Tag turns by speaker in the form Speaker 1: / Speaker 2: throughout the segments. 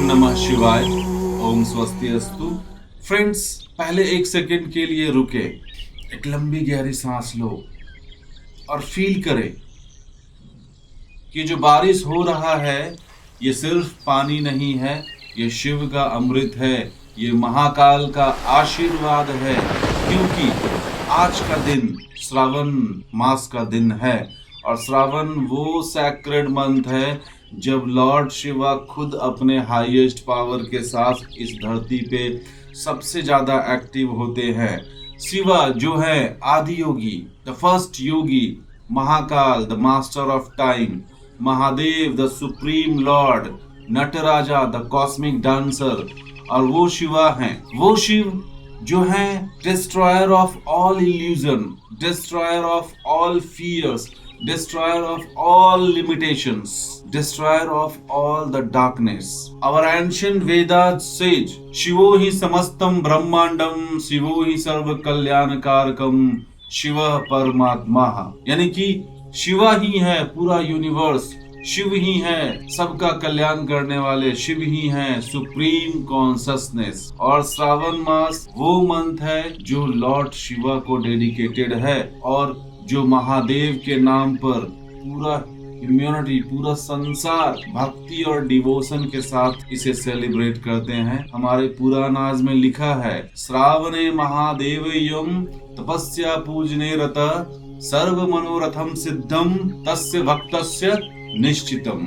Speaker 1: ओम नमः शिवाय। ओम स्वस्ति अस्तु। फ्रेंड्स, पहले एक सेकंड के लिए रुके, एक लंबी गहरी सांस लो और फील करें कि जो बारिश हो रहा है ये सिर्फ पानी नहीं है, ये शिव का अमृत है, ये महाकाल का आशीर्वाद है। क्योंकि आज का दिन श्रावण मास का दिन है और श्रावण वो सैक्रेड मंथ है जब लॉर्ड शिवा खुद अपने हाईएस्ट पावर के साथ इस धरती पे सबसे ज्यादा एक्टिव होते हैं। शिवा जो है Adiyogi, the first yogi, Mahakal the master of time, Mahadev the supreme lord, Nataraja the cosmic dancer, और वो शिवा हैं, वो शिव जो है destroyer of all illusion, destroyer of all fears, destroyer of all limitations, destroyer of all the darkness. Our ancient Vedas sage, शिवो ही समस्तं ब्रह्मांडम, शिवो ही सर्व कल्याण कारकम, शिव परमात्मा। यानी कि शिवा ही है पूरा यूनिवर्स, शिव ही है सबका कल्याण करने वाले, शिव ही है सुप्रीम कॉन्शसनेस। और श्रावण मास वो मंथ है जो लॉर्ड शिवा को डेडिकेटेड है और जो महादेव के नाम पर पूरा ह्यूमैनिटी, पूरा संसार भक्ति और डिवोशन के साथ इसे सेलिब्रेट करते हैं। हमारे पुराणाज में लिखा है, श्रावणे महादेव यम तपस्या पूजने रत, सर्व मनोरथम सिद्धम तस्य भक्तस्य निश्चितम।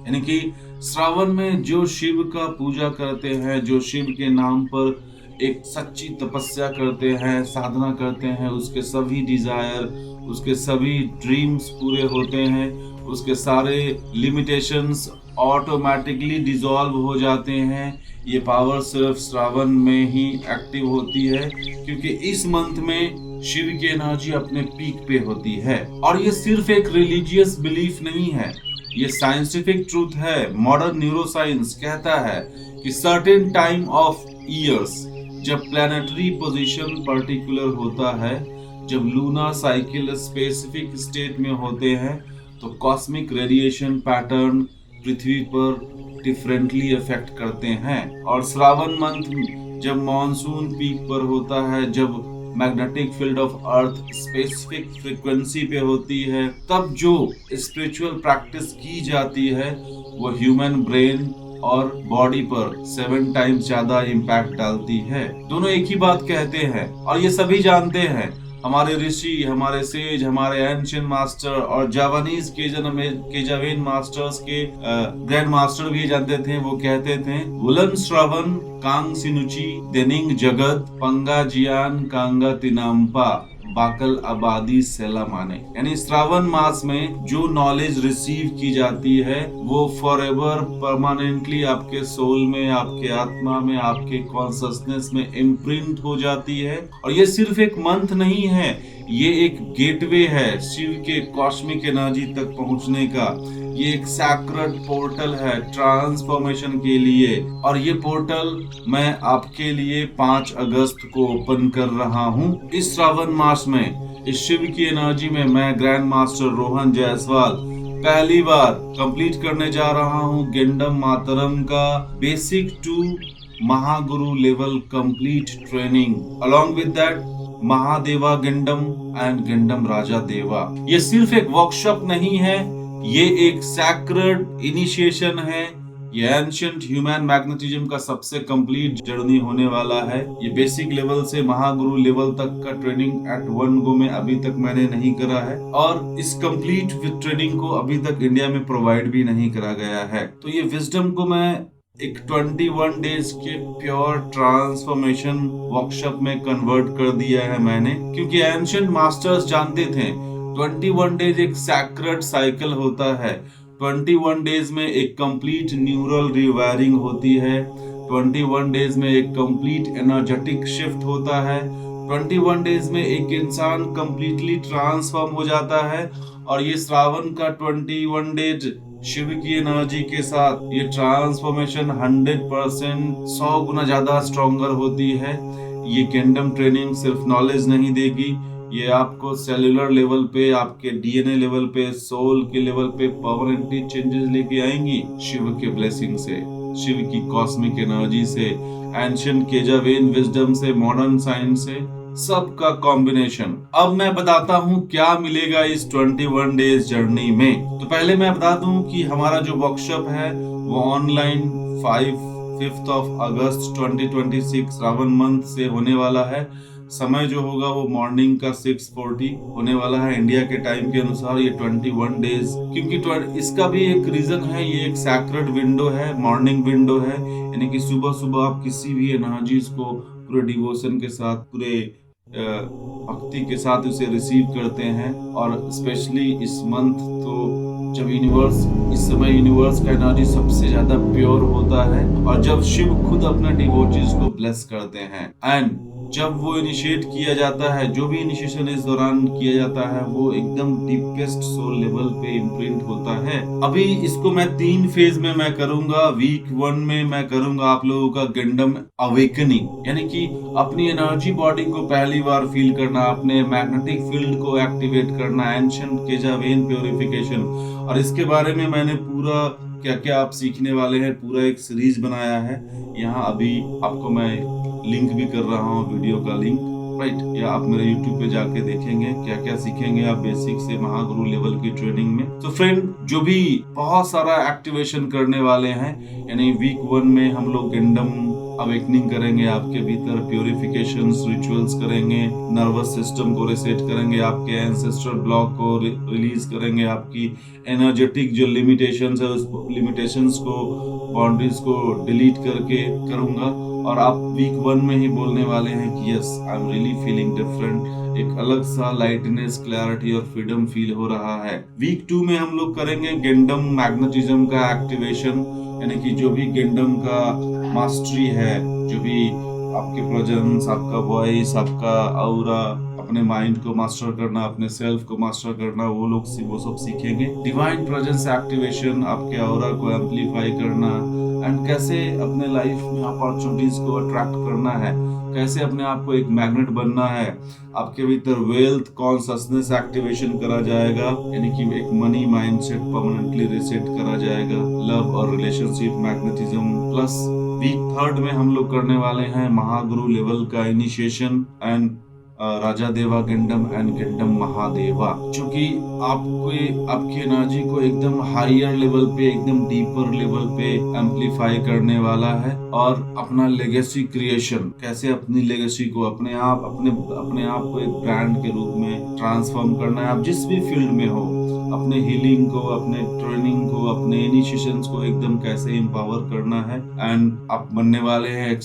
Speaker 1: यानी कि श्रावण में जो शिव का पूजा करते हैं, जो शिव के नाम पर एक सच्ची तपस्या करते हैं, साधना करते हैं, उसके सभी डिजायर, उसके सभी ड्रीम्स पूरे होते हैं, उसके सारे लिमिटेशंस ऑटोमेटिकली डिसॉल्व हो जाते हैं। ये पावर सिर्फ श्रावण में ही एक्टिव होती है क्योंकि इस मंथ में शिव की एनर्जी अपने पीक पे होती है। और ये सिर्फ एक रिलीजियस बिलीफ नहीं है, ये साइंटिफिक ट्रूथ है। मॉडर्न न्यूरोसाइंस कहता है कि सर्टेन टाइम ऑफ ईयर्स, जब प्लैनेटरी पोजीशन पर्टिकुलर होता है, जब लूना साइकिल स्पेसिफिक स्टेट में होते हैं, तो कॉस्मिक रेडिएशन पैटर्न पृथ्वी पर डिफरेंटली इफेक्ट करते हैं। और श्रावण मंथ जब मॉनसून पीक पर होता है, जब magnetic field of earth specific frequency पे होती है, तब जो स्पिरिचुअल प्रैक्टिस की जाती है वो ह्यूमन ब्रेन और बॉडी पर 7 टाइम्स ज्यादा इम्पैक्ट डालती है। दोनों एक ही बात कहते हैं और ये सभी जानते हैं। हमारे ऋषि, हमारे सेज, हमारे एंशिएंट मास्टर और जावानीज केजावेन मास्टर्स के ग्रैंड मास्टर भी जानते थे। वो कहते थे, वुलन श्रावण कांग सिनुची देनिंग जगत पंगा जियान कांगा तिनाम्पा बाकल आबादी सेला माने। यानी श्रावण मास में जो नॉलेज रिसीव की जाती है वो फॉरएवर परमानेंटली आपके सोल में, आपके आत्मा में, आपके कॉन्शसनेस में इम्प्रिंट हो जाती है। और ये सिर्फ एक मंथ नहीं है, ये एक गेटवे है शिव के कॉस्मिक एनर्जी तक पहुंचने का। ये एक सैक्रेड पोर्टल है ट्रांसफॉर्मेशन के लिए। और ये पोर्टल मैं आपके लिए 5 अगस्त को ओपन कर रहा हूँ। इस श्रावण मास में इस शिव की एनर्जी में मैं ग्रैंड मास्टर रोहन जायसवाल पहली बार कंप्लीट करने जा रहा हूँ गेंडम मातरम का basic to Mahaguru level complete training, along with that Mahadeva गेंडम एंड गेंडम राजा देवा। ये सिर्फ एक वर्कशॉप नहीं है, ये एक सैक्रेड इनिशिएशन है। ये एंशिएंट ह्यूमन मैग्नेटिज्म का सबसे कंप्लीट जर्नी होने वाला है। ये बेसिक लेवल से महागुरु लेवल तक का ट्रेनिंग एट वन गो में अभी तक मैंने नहीं करा है और इस कंप्लीट ट्रेनिंग को अभी तक इंडिया में प्रोवाइड भी नहीं करा गया है। तो ये विजडम को मैं एक 21 डेज के प्योर ट्रांसफॉर्मेशन वर्कशॉप में कन्वर्ट कर दिया है मैंने, क्योंकि एंशिएंट मास्टर्स जानते थे 21 डेज एक सैक्रेड साइकिल होता है। 21 डेज में एक कंप्लीट न्यूरल रिवायरिंग होती है, 21 डेज में एक कंप्लीट एनर्जेटिक शिफ्ट होता है, 21 डेज में एक इंसान कंप्लीटली ट्रांसफॉर्म हो जाता है। और ये श्रावण का 21 डेज शिव की एनर्जी के साथ ये ट्रांसफॉर्मेशन 100% 100 गुना ज्यादा स्ट्रॉन्गर होती है। ये गेंडम ट्रेनिंग सिर्फ नॉलेज नहीं देगी, ये आपको सेलुलर लेवल पे, आपके डीएनए लेवल पे, सोल के लेवल पे परमानेंटली चेंजेस लेके आएंगी शिव के ब्लेसिंग से। शिव की कॉस्मिक एनर्जी से, एंशिएंट केजावेन विजडम से, मॉडर्न साइंस से, सबका कॉम्बिनेशन। अब मैं बताता हूँ क्या मिलेगा इस 21 डेज जर्नी में। तो पहले मैं बता दूं कि हमारा जो वर्कशॉप है वो ऑनलाइन 5 अगस्त 2026 श्रावण मंथ से होने वाला है। समय जो होगा वो मॉर्निंग का 6:40 होने वाला है इंडिया के टाइम के अनुसार। ये 21 डेज, क्योंकि इसका भी एक रीजन है, ये एक सैक्रेड विंडो है, मॉर्निंग विंडो है, यानी कि सुबह सुबह आप किसी भी एनर्जीज को पूरे डिवोशन के साथ, पूरे भक्ति के साथ उसे रिसीव करते हैं। और स्पेशली इस मंथ तो जब इस समय यूनिवर्स का एनर्जी सबसे ज्यादा प्योर होता है, और जब शिव खुद अपने डिवोटीज को ब्लेस करते हैं, एंड जब वो इनिशिएट किया जाता है, जो भी इनिशिएशन इस दौरान किया जाता है वो एकदम डीपेस्ट सोल लेवल पे इम्प्रिंट होता है। अभी इसको मैं 3 फेज में मैं करूंगा। वीक 1 में मैं करूंगा आप लोगों का गेंडम अवेकनिंग, यानी कि अपनी एनर्जी बॉडी को पहली बार फील करना, अपने मैग्नेटिक फील्ड को एक्टिवेट करना, एंशिएंट केजावेन प्योरिफिकेशन। और इसके बारे में मैंने पूरा क्या क्या आप सीखने वाले हैं पूरा एक सीरीज बनाया है। यहाँ अभी आपको मैं लिंक भी कर रहा हूँ, वीडियो का लिंक, राइट, या आप मेरे YouTube पे जाके देखेंगे क्या क्या सीखेंगे आप बेसिक से महागुरु लेवल की ट्रेनिंग में। तो फ्रेंड, जो भी बहुत सारा एक्टिवेशन करने वाले हैं, यानी वीक 1 में हम लोग गेंडम अवेकनिंग करेंगे, आपके भीतर प्योरिफिकेशंस रिचुअल्स करेंगे, नर्वस सिस्टम को रिसेट करेंगे, आपके एंसेस्ट्रल ब्लॉक को रिलीज करेंगे, आपकी एनर्जेटिक जो लिमिटेशंस है उस लिमिटेशंस को, बाउंड्रीज को डिलीट करके करूंगा। और आप वीक 1 में ही बोलने वाले हैं कि yes, I am really feeling different, एक अलग सा लाइटनेस, क्लैरिटी और फ्रीडम फील हो रहा है। वीक 2 में हम लोग करेंगे गेंडम मैग्नेटिज्म का एक्टिवेशन, यानी कि जो भी गेंडम का मास्टरी है, जो भी आपके प्रेजेंस, आपका वॉइस, आपका ऑरा, अपने माइंड को मास्टर करना, अपने सेल्फ को मास्टर करना, वो सब सीखेंगे। डिवाइन प्रेजेंस एक्टिवेशन, आपके ऑरा को एम्पलीफाई करना, एंड कैसे अपने लाइफ में अपॉर्चुनिटीज को अट्रैक्ट करना है, कैसे अपने आप को एक मैग्नेट बनना है। आपके भीतर वेल्थ कॉन्शसनेस एक्टिवेशन करा जाएगा, यानी कि एक मनी माइंडसेट परमानेंटली रिसेट करा जाएगा। लव और रिलेशनशिप मैग्नेटिज्म प्लस वीक 3 में हम लोग करने वाले हैं महागुरु लेवल का इनिशिएशन एंड राजा देवा गेंडम एंड गेंडम महादेवा, जो कि आपकी एनर्जी को एकदम हायर लेवल पे, एकदम डीपर लेवल पे एम्पलीफाई करने वाला है। और अपना लेगेसी क्रिएशन, कैसे अपनी लेगेसी को अपने आप को एक ब्रांड के रूप में ट्रांसफॉर्म करना है। आप जिस भी फील्ड में हो, अपने हीलिंग को, अपने ट्रेनिंग को, अपने इनिशिएशंस को एकदम कैसे एम्पावर करना है। एंड आप बनने वाले हैं एक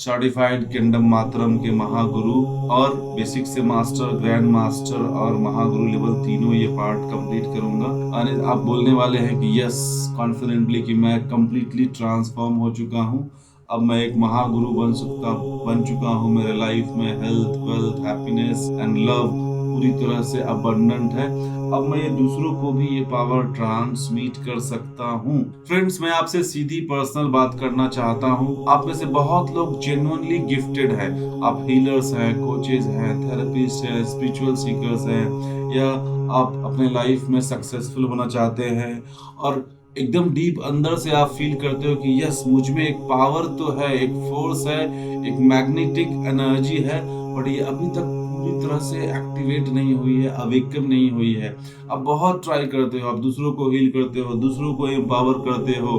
Speaker 1: सर्टिफाइड गेंडम मातरम के महागुरु, और बेसिक से मास्टर, ग्रैंड मास्टर और महागुरु लेवल तीनों ये पार्ट कंप्लीट करूंगा। और आप बोलने वाले हैं कि यस, कॉन्फिडेंटली, कि मैं कंप्लीटली ट्रांसफॉर्म हो चुका हूँ, अब मैं एक महागुरु बन चुका हूँ। मेरे लाइफ में health, wealth, happiness and love पूरी तरह से अबंडेंट है। अब मैं ये दूसरों को भी ये पावर ट्रांसमिट कर सकता हूँ। फ्रेंड्स, मैं आपसे सीधी पर्सनल बात करना चाहता हूँ। आप में से बहुत लोग जेन्युइनली गिफ्टेड है। आप हीलर्स हैं, कोचेज हैं, थेरेपिस्ट हैं, स्पिरिचुअल सीकर्स हैं, या आप अपने लाइफ में सक्सेसफुल होना चाहते हैं, और एकदम डीप अंदर से आप फील करते हो कि यस, मुझ में एक पावर तो है, एक फोर्स है, एक मैग्नेटिक एनर्जी है, बट ये अभी तक पूरी तरह से एक्टिवेट नहीं हुई है, अवेकन नहीं हुई है। आप बहुत ट्राई करते हो, आप दूसरों को हील करते हो, दूसरों को एम्पावर करते हो,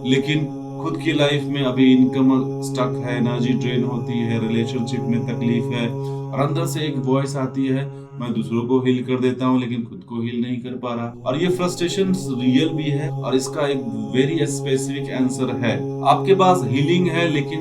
Speaker 1: लेकिन खुद की लाइफ में अभी इनकम स्टक है, एनर्जी ड्रेन होती है, रिलेशनशिप में तकलीफ है, और अंदर से एक वॉइस आती है, मैं दूसरों को हील कर देता हूँ लेकिन खुद को हील नहीं कर पा रहा। और ये फ्रस्ट्रेशन रियल भी है, और इसका एक वेरी स्पेसिफिक आंसर है। आपके पास हीलिंग है, लेकिन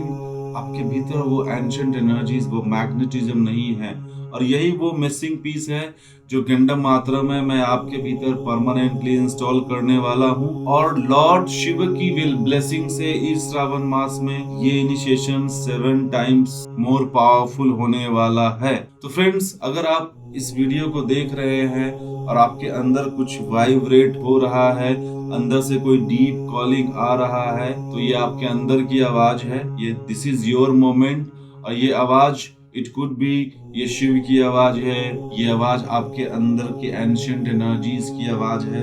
Speaker 1: आपके भीतर वो एंशिएंट एनर्जीज, वो मैग्नेटिज्म नहीं है, और यही वो मिसिंग पीस है जो गेंडम मातरम में मैं आपके भीतर परमानेंटली इंस्टॉल करने वाला हूँ। और लॉर्ड शिव की विल ब्लेसिंग से इस श्रावण मास में ये इनिशिएशन 7 टाइम्स मोर पावरफुल होने वाला है। तो फ्रेंड्स, अगर आप इस वीडियो को देख रहे हैं और आपके अंदर कुछ वाइब्रेट हो रहा है, अंदर से कोई डीप कॉलिंग आ रहा है, तो ये आपके अंदर की आवाज है। ये दिस इज योर मोमेंट। और ये आवाज, इट कुड बी, ये शिव की आवाज है, ये आवाज आपके अंदर के एंशिएंट एनर्जीज की आवाज है।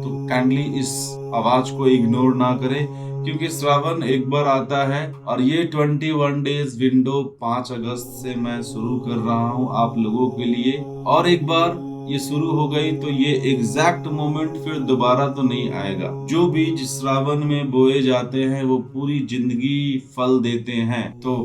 Speaker 1: तो काइंडली इस आवाज को इग्नोर ना करें, क्योंकि श्रावण एक बार आता है और ये 21 डेज विंडो 5 अगस्त से मैं शुरू कर रहा हूँ आप लोगों के लिए। और एक बार ये शुरू हो गई तो ये एग्जैक्ट मोमेंट फिर दोबारा तो नहीं आएगा। जो बीज श्रावण में बोए जाते हैं वो पूरी जिंदगी फल देते हैं। तो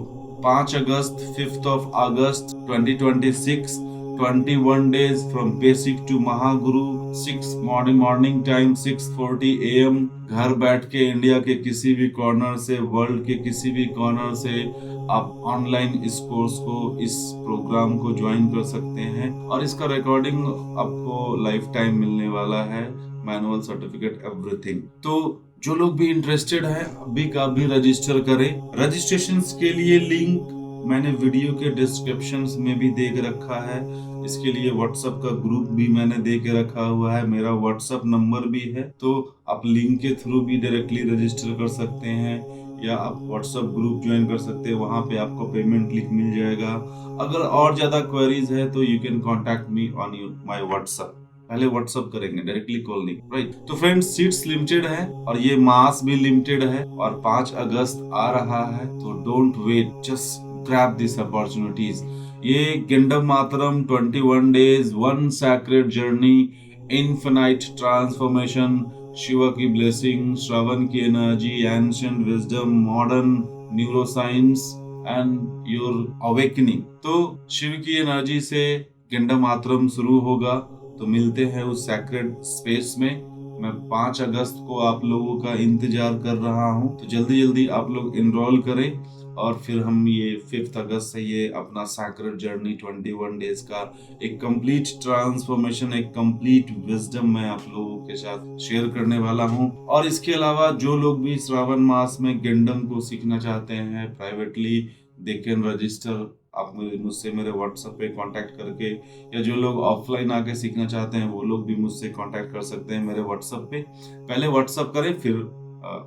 Speaker 1: 5 अगस्त 5th of August 2026, 21 days from basic to Mahaguru, 6 morning time 6:40 AM। घर बैठ के इंडिया के किसी भी कॉर्नर से, वर्ल्ड के किसी भी कॉर्नर से आप ऑनलाइन इस कोर्स को, इस प्रोग्राम को ज्वाइन कर सकते हैं। और इसका रिकॉर्डिंग आपको लाइफ टाइम मिलने वाला है, मैनुअल, सर्टिफिकेट, एवरीथिंग। तो जो लोग भी इंटरेस्टेड है अभी का भी रजिस्टर करें। रजिस्ट्रेशन के लिए लिंक मैंने वीडियो के डिस्क्रिप्शन में भी दे के रखा है। इसके लिए व्हाट्सएप का ग्रुप भी मैंने दे के रखा हुआ है, मेरा व्हाट्सएप नंबर भी है, तो आप लिंक के थ्रू भी डायरेक्टली रजिस्टर कर सकते हैं या आप व्हाट्सएप ग्रुप ज्वाइन कर सकते हैं। वहां पे आपको पेमेंट लिंक मिल जाएगा। अगर और ज्यादा क्वेरीज है तो you can contact me on my WhatsApp. पहले व्हाट्सएप करेंगे, डायरेक्टली कॉल नहीं, राइट। तो फ्रेंड्स, सीट्स लिमिटेड है और ये मास भी लिमिटेड है और 5 अगस्त आ रहा है, तो don't wait, just grab this opportunities. ये गिंडम मातरम 21 days, one sacred journey, infinite transformation, Shiva की ब्लेसिंग, श्रवण की energy, ancient wisdom, modern neuroscience and your awakening. तो शिव की एनर्जी से गिंडम मातरम शुरू होगा। तो मिलते हैं उस सैक्रेड स्पेस में। मैं 5 अगस्त को आप लोगों का इंतजार कर रहा हूं, तो जल्दी जल्दी आप लोग इनरोल करें और फिर हम ये 5th अगस्त से ये अपना सैक्रेड जर्नी 21 डेज का एक कंप्लीट ट्रांसफॉर्मेशन, एक कंप्लीट विजडम मैं आप लोगों के साथ शेयर करने वाला हूं। और इसके अलावा जो लोग भी श्रावण मास में गिंडम को सीखना चाहते हैं प्राइवेटली, दे कैन रजिस्टर। आप मुझसे मेरे व्हाट्सएप पे कांटेक्ट करके, या जो लोग ऑफलाइन आके सीखना चाहते हैं वो लोग भी मुझसे कांटेक्ट कर सकते हैं मेरे व्हाट्सएप पे। पहले व्हाट्सएप करें, फिर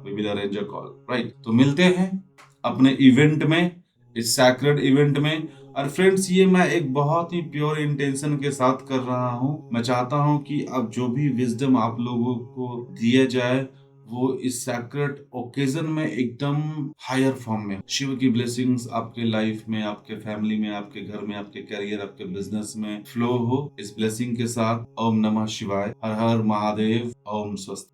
Speaker 1: we will arrange a call, right. तो मिलते हैं अपने इवेंट में, इस सैक्रेड इवेंट में। और फ्रेंड्स, ये मैं एक बहुत ही प्योर इंटेंशन के साथ कर रहा हूँ। मैं चाहता हूँ कि अब जो भी विजडम आप लोगों को दिया जाए वो इस सैक्रेड ओकेजन में एकदम हायर फॉर्म में, शिव की ब्लेसिंग्स आपके लाइफ में, आपके फैमिली में, आपके घर में, आपके करियर, आपके बिजनेस में फ्लो हो। इस ब्लेसिंग के साथ ओम नमः शिवाय, हर हर महादेव, ओम स्वस्ति।